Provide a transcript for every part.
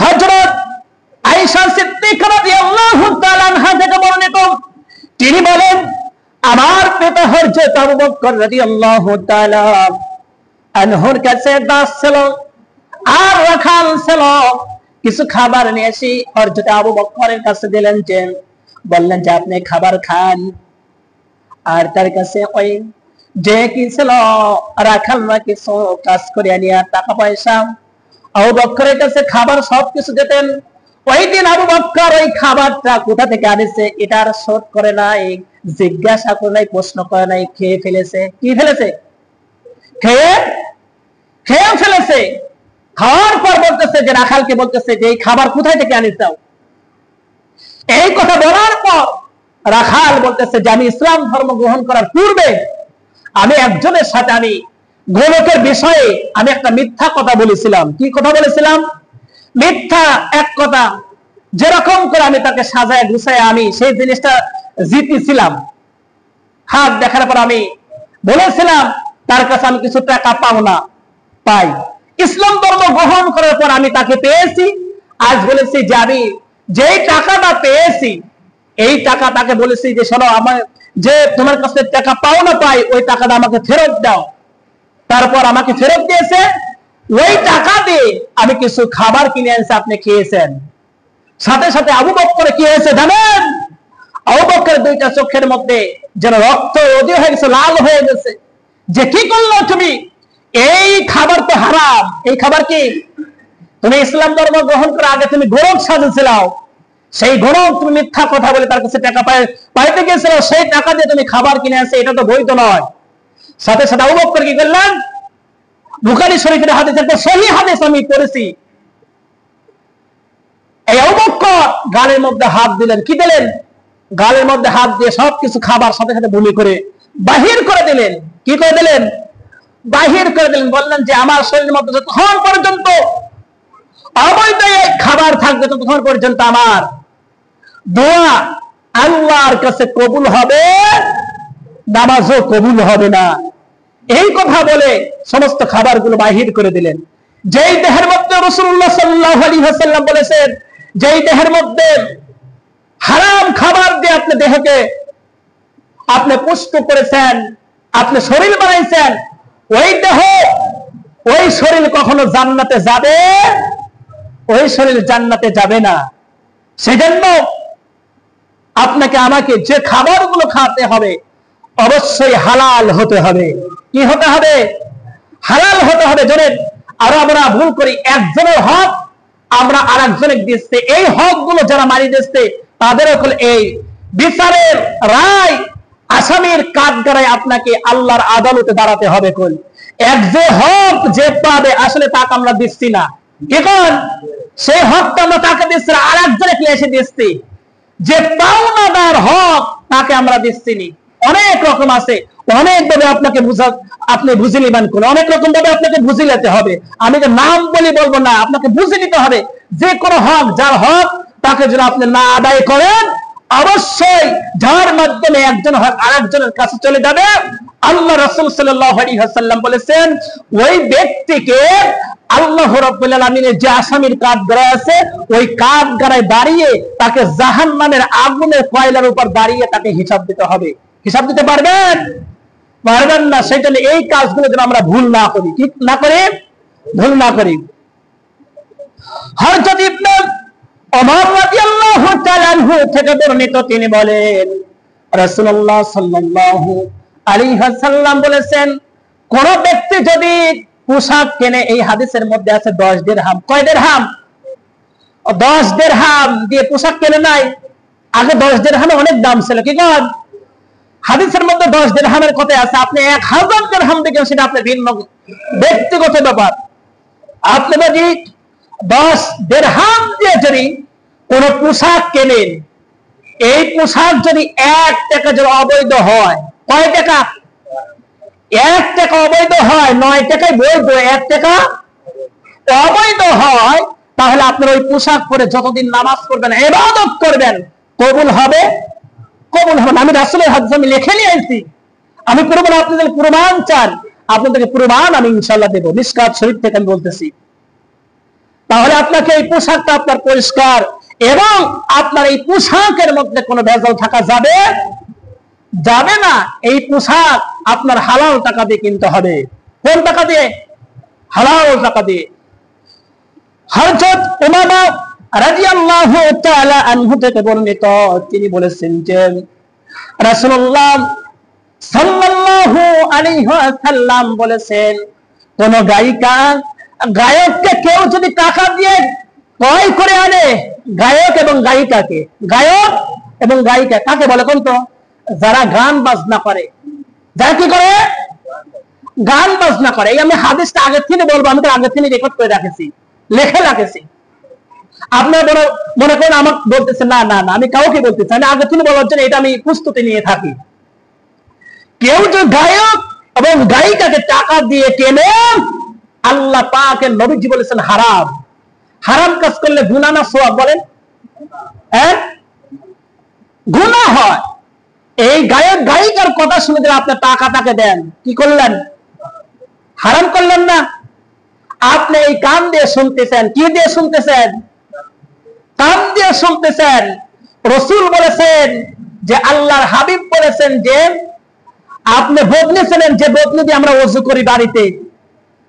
হযরত আয়েশা সিদ্দিকা রাদিয়াল্লাহু তাআলা আনহা থেকে বর্ণিত, তিনি বলেন আমার পিতা হযরত আবু বকর রাদিয়াল্লাহু তাআলা আনহুর কাছে দাস ছিল আর রাখাল ছিল। কিছু খাবার নিয়ে এসে হযরত আবু বকরের কাছে দিলেন, যে বললেন যে আপনি খাবার খান। আর তার কাছে ওই যে কি ছিল রাখাল না কিছু কাজ করে নিয়ে টাকা পয়সা আবু বকরের কাছে খাবার সবকিছু দিতেন। ওই দিন আবু বকর ওই খাবারটা কোথা থেকে আনেছে এটার শোধ করে নাই, জিজ্ঞাসা করে নাই, প্রশ্ন করে নাই, খেয়ে ফেলেছে। কি ফেলেছে? খেয়ে ফেলেছে। খাওয়ার পর বলতেছে যে রাখালকে বলতেছে যে এই খাবার কোথায় থেকে আনিসাও। এই কথা বলার পর রাখাল বলতেছে যে আমি ইসলাম ধর্ম গ্রহণ করার পূর্বে আমি একজনের সাথে আমি গোলকের বিষয়ে আমি একটা মিথ্যা কথা বলেছিলাম। কি কথা বলেছিলাম? মিথ্যা এক কথা, যেরকম করে আমি তাকে সাজায় গুছায় আমি সেই জিনিসটা জিতেছিলাম। হাত দেখার পর আমি বলেছিলাম তার কাছে আমি কিছু টাকা পাবো না, পাই। ইসলাম ধর্ম গ্রহণ করার পর আমি তাকে পেয়েছি। আজ বলেছি যে আমি যেই টাকাটা পেয়েছি এই টাকা তাকে বলেছি যে শোনো, আমার যে তোমার কাছে টাকা পাও না পাই ওই টাকাটা আমাকে ফেরত দাও। তারপর আমাকে ফেরত দিয়েছে। ওই টাকা দিয়ে আমি কিছু খাবার কিনে এনেছি, আপনি খেয়েছেন। সাথে সাথে আবু বকর কি হয়েছে জানেন? আবু বকরের দুইটা চোখের মধ্যে যেন রক্ত অধীর হয়ে গেছে, লাল হয়ে গেছে। যে কি করলো তুমি? এই খাবার তো হারাম। এই খাবার কি? তুমি ইসলাম ধর্ম গ্রহণ করে আগে তুমি গোরখ সাজেছিলাও, সেই গোরখ তুমি মিথ্যা কথা বলে তার কাছে টাকা পাইতে গেছিল, সেই টাকা দিয়ে তুমি খাবার কিনে আসে, এটা তো বৈধ নয়। সাথে সাথে আবু বকর কি করলেন? বুখারী শরীফের হাদিস, একটা সহিহ হাদিস আমি পড়েছি। এই আবু বকর গালের মধ্যে হাত দিলেন। কি দিলেন? গালের মধ্যে হাত দিয়ে সবকিছু খাবার সাথে সাথে বমি করে বাহির করে দিলেন। কি করে দিলেন? বাহির করে দিলেন। বললেন যে আমার শরীরের মধ্যে যতক্ষণ পর্যন্ত অবৈধ খাবার থাকবে ততক্ষণ পর্যন্ত আমার দোয়া আল্লাহর কাছে কবুল হবে, নামাজও কবুল হবে না। এই কথা বলে সমস্ত খাবারগুলো বাহির করে দিলেন। যেই দেহের মধ্যে রাসূলুল্লাহ সাল্লাল্লাহু আলাইহি ওয়াসাল্লাম বলেছেন, যেই দেহের মধ্যে হারাম খাবার দিয়ে আপনি দেহকে আপনি পুষ্ট করেছেন, আপনি শরীর বানাইছেন, ওই দেহ ওই শরীর কখনো জান্নাতে যাবে? ওই শরীর জান্নাতে যাবে না। সেজন্য আপনাকে আমাকে যে খাবারগুলো খেতে হবে অবশ্যই হালাল হতে হবে। কি হতে হবে? হালাল হতে হবে। জনের আর আমরা ভুল করি, একজনের হক আমরা আর একজনের দিচ্ছি। এই হক গুলো যারা মারি দিচ্ছে তাদের এই বিচারের রায় আসামির কাঠগড়ায় আপনাকে আল্লাহর আদালতে দাঁড়াতে হবে। কোন এক যে হক যে পাবে আসলে তাকে আমরা দিচ্ছি না, এখন সেই হকটা আমরা তাকে দিচ্ছি না, আর একজনকে এসে দিচ্ছি। যে পাওনাদার হক তাকে আমরা দিচ্ছি না। অনেক রকম আছে, অনেক ভাবে আপনাকে আপনি বুঝে নিবেন, কোন অনেক রকম ভাবে আপনাকে বুঝে নিতে হবে। আমি তো নাম বলি বলবো না, আপনাকে বুঝে নিতে হবে। যে কোনো হক, যার হক তাকে যদি আপনি না আদায় করেন অবশ্যই যার মাধ্যমে একজন হক আরেকজনের কাছে চলে যাবে। আল্লাহ রাসূল সাল্লাল্লাহু আলাইহি ওয়াসাল্লাম বলেছেন ওই ব্যক্তিকে আল্লাহ রাব্বুল আলামিনের যে আসামির কাঠগড়ায় আছে ওই কাঠগড়ায় দাঁড়িয়ে তাকে জাহান্নামের আগুনের কয়লার উপর দাঁড়িয়ে তাকে হিসাব দিতে হবে। হিসাব দিতে পারবেন? পারবেন না। সেই জন্য এই কাজগুলো যেন আমরা ভুল না করি। কি না করি? ভুল না করি। হযরত ইবনে ওমর রাদিয়াল্লাহু তাআলা আনহু থেকে বর্ণিত, তিনি বলেন রাসূলুল্লাহ সাল্লাল্লাহু আলাইহি ওয়াসাল্লাম বলেছেন কোন ব্যক্তি যদি পোশাক কেনে, এই হাদিসের মধ্যে আছে 10 দিরহাম। কয় দিরহাম? 10 দিরহাম দিয়ে পোশাক কেনে নাই। আগে 10 দিরহামে অনেক দাম ছিল। কি কন? হাদিসের মধ্যে 10 দিরহামের কথা আছে। আপনি 1000 দিরহাম দেখেন, সেটা আপনার ভিন্ন ব্যক্তিগত ব্যাপার। আপনি যদি 10 দিরহাম দিয়ে যদি কোন পোশাক কেনেন, এই পোশাক যদি 1 টাকা যদি অবৈধ হয়, কয় টাকা? 1 টাকা অবৈধ হয়, 9 টাকায় বৈধ, 1 টাকা অবৈধ হয়, তাহলে আপনার ওই পোশাক পরে যতদিন নামাজ পড়বেন, ইবাদত করবেন, কবুল হবে? কবুল হবে না। আমি রাসূলের হাদিস আমি লিখে নিয়ে আসছি, আমি প্রমাণ, আপনি যদি প্রমাণ চান আপনাদেরকে প্রমাণ আমি ইনশাআল্লাহ দেব। মিশকাত শরীফ থেকে আমি বলতেছি। তাহলে আপনাকে এই পোশাকটা আপনার পরিষ্কার, এবং আপনার এই পোশাকের মধ্যে কোনো ভেজাল থাকা যাবে যাবে না। এই পোশাক আপনার হালাল টাকা দিয়ে কিনতে হবে। কোন টাকা দিয়ে? হালাল টাকা দিয়ে। হযরত উমামা রাদিয়াল্লাহু তাআলা আনহু থেকে বর্ণিত, তিনি বলেছেন যে রাসূলুল্লাহ সাল্লাল্লাহু আলাইহি ওয়াসাল্লাম বলেছেন, কোন গায়ককে কেউ যদি টাকা দিয়ে ক্রয় করে আনে, গায়ক এবং গায়িকাকে, গায়ক এবং গায়িকা কাকে বলে কোন তো? যারা গান বাজনা করে, যারা কি করে? গান বাজনা করে। এই আমি হাদিসটা আগের থেকে বলবো, আমি তো আগের থেকে রেকর্ড করে রাখেছি, লেখে রাখেছি। আপনার মনে করেন আমাকে বলতেছে, না না না আমি কাউকে বলতেছি, আমি আগের থেকে বলার জন্য এটা আমি প্রস্তুতি নিয়ে থাকি। কেউ যে গায়ক এবং গায়িকাকে টাকা দিয়ে কেনে, আল্লাহ পাকের নবীজি বলেছেন হারাম। হারাম কাজ করলে গুনাহ না সওয়াব? বলেন, হ্যাঁ গুনাহ হয়। এই গায়ক গায়িকার কথা শুনে যদি আপনি টাকা তাকে দেন, কি করলেন? হারাম করলেন না? আপনি এই কান দিয়ে শুনতেছেন, কি দিয়ে শুনতেছেন? কান দিয়ে শুনতেছেন। রাসূল বলেছেন যে, আল্লাহর হাবিব বলেছেন যে, আপনি বদনি চেনেন, যে বদনি দিয়ে আমরা ওযু করি বাড়িতে,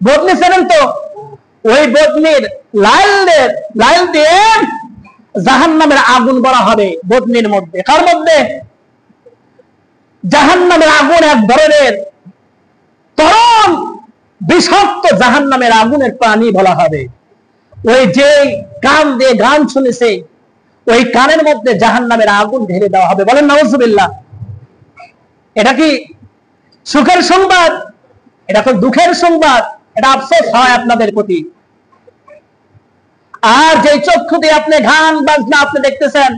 বদনি চেনেন তো? ওই বদনির লাইল দিয়ে জাহান্নামের আগুন বলা হবে বদনির মধ্যে। কার মধ্যে? জাহান্নামের আগুন এক ধরনের তরল বিষাক্ত জাহান্নামের আগুনের পানি বলা হবে। ওই যে কান দিয়ে গান শুনেছে, ওই কানের মধ্যে জাহান্নামের আগুন ঢেলে দেওয়া হবে। বলেন নাউজুবিল্লাহ। এটা কি সুখের সংবাদ? এটা তো দুঃখের সংবাদ। এটা আফসোস হয় আপনাদের প্রতি। আর যে চক্ষু দিয়ে আপনি গান বাজনা আপনি দেখতেছেন,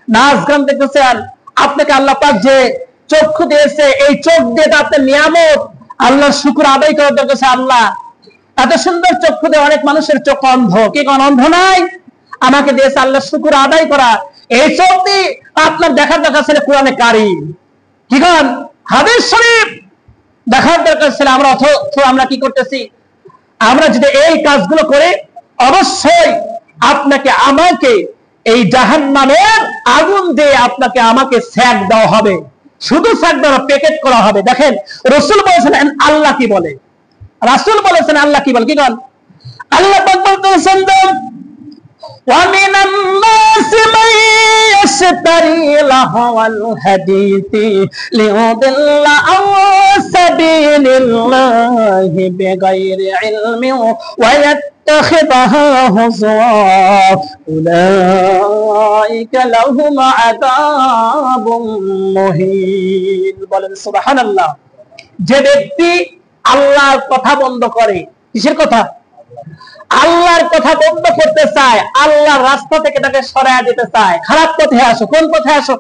নাচ গান দেখতেছেন, আপনাকে আল্লাহ পাক যে চক্ষু দিয়েছে, এই চোখ দিয়ে আপনার নিয়ামত, আল্লাহর শুকর আদায় করার দরকার। আল্লাহ এত সুন্দর চক্ষু দিয়ে অনেক মানুষের চোখ অন্ধ, কি কোন অন্ধ নাই? আমাকে দিয়েছে আল্লাহর শুকর আদায় করা। এই চোখ দিয়ে আপনার দেখার দরকার ছিল কোরআনে কারীম, কি কোন হাদিস শরীফ দেখার দরকার ছিল। আমরা কি করতেছি? আমরা যদি এই কাজগুলো করে, অবশ্যই আপনাকে আমাকে এই জাহান্নামের আগুন দিয়ে আমাকে সেক দেওয়া হবে। শুধু সেক দেওয়া, প্যাকেট করা হবে। দেখেন রাসূল বলেছেন আল্লাহ কি বলে, রাসূল বলেছেন আল্লাহ কি বলে, কি বল? আল্লাহ পাক বলতেছেন وَمِنَ النَّاسِ مَن يَشْتَرِي لَهْوَ الْحَدِيثِ لِيُضِلَّ عَن سَبِيلِ اللَّهِ بِغَيْرِ عِلْمٍ وَيَتَّخِذَهَا هُزُوًا أُولَئِكَ لَهُمْ عَذَابٌ مُهِينٌ। বলেন সুবহানাল্লাহ। যে ব্যক্তি আল্লাহর কথা বন্ধ করে, কিসের কথা? আল্লাহর কথা বন্ধ করতে চায়, আল্লাহর রাস্তা থেকে তাকে সরায়া দিতে চায়। খারাপ পথে আসো। কোন পথে আসো?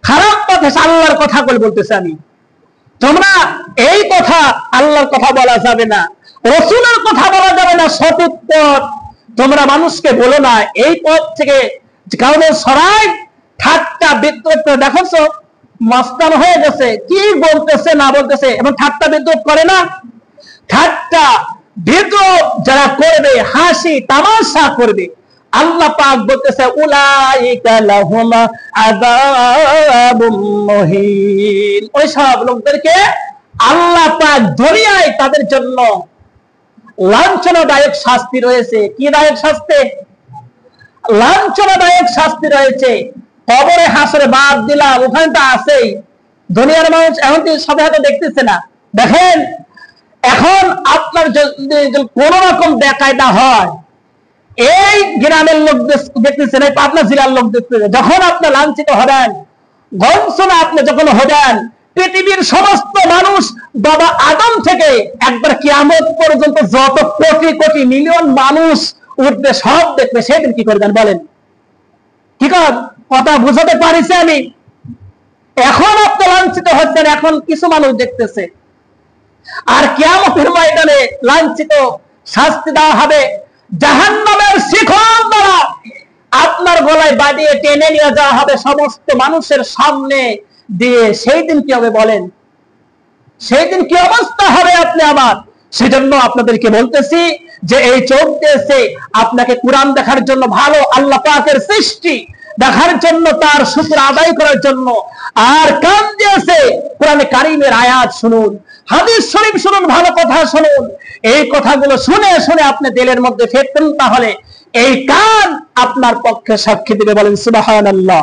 খারাপ পথে। আল্লাহর কথা বলতেছে আমি, তোমরা এই কথা, আল্লাহর কথা বলা যাবে না, রাসূলের কথা বলা যাবে না, সঠিক পথ তোমরা মানুষকে বলো না। এই পথ থেকে কাউকে সরাই ঠাট্টা বিদ্রুপ। দেখছো মস্তান হয়ে গেছে, কি বলতেছে না বলতেছে, এবং ঠাট্টা বিদ্রুপ করে না? ঠাট্টা বিদ্রুপ যারা করবে, হাসি তামাশা করবে, আল্লাহ পাক বলতেছে উলাইকা লাহুম আযাবুম মুহিন। ওই সব লোকদেরকে আল্লাহ পাক দুনিয়ায় তাদের জন্য লাঞ্ছনাদায়ক শাস্তি রয়েছে। কি দায়ক শাস্তি? লাঞ্ছনাদায়ক শাস্তি রয়েছে। কবরে হাসরে বাদ দিলাম, ওখানে তো আছেই। দুনিয়ার মানুষ এখন সবাই হয়তো দেখতেছে না। দেখেন এখন আপনার যদি কোন রকম বেকায়দা হয়, এই গ্রামের লোক দেখতেছেন, এই পাবনা জেলার লোক দেখতেছেন, যখন আপনি লাঞ্ছিত হবেন, গঞ্জনা আপনি যখন হবেন, পৃথিবীর সমস্ত মানুষ বাবা আদম থেকে একবার কিয়ামত পর্যন্ত যত কোটি কোটি মিলিয়ন মানুষ উঠবে, সব দেখবে। সেদিন কি করবেন বলেন? কি কথা বুঝাতে পারিছে আমি? এখন আপনি লাঞ্ছিত হচ্ছেন, এখন কিছু মানুষ দেখতেছে। আর কিয়ামতের ময়দানে লাঞ্ছিত শাস্তি দেওয়া হবে জাহান্নামের শিকল দ্বারা আপনার গলায় বাঁধিয়ে টেনে নিয়ে যাওয়া হবে সমস্ত মানুষের সামনে দিয়ে। সেই দিন কি হবে বলেন? সেই দিন কি অবস্থা হবে আপনি আমার? সেজন্য আপনাদেরকে বলতেছি যে এই চোখ দিয়েছে আপনাকে কোরআন দেখার জন্য, ভালো আল্লাহ পাকের সৃষ্টি দেখার জন্য, তার শুকর আদায় করার জন্য। আর কান দিয়েছে কোরআনে কারীমের আয়াত শুনুন, হাদিস শরীফ শুনুন, ভালো কথা শুনুন। এই কথাগুলো শুনে শুনে আপনি দিলের মধ্যে ফেলতেন, তাহলে এই কান আপনার পক্ষে সাক্ষী দিবে। বলেন সুবহানাল্লাহ।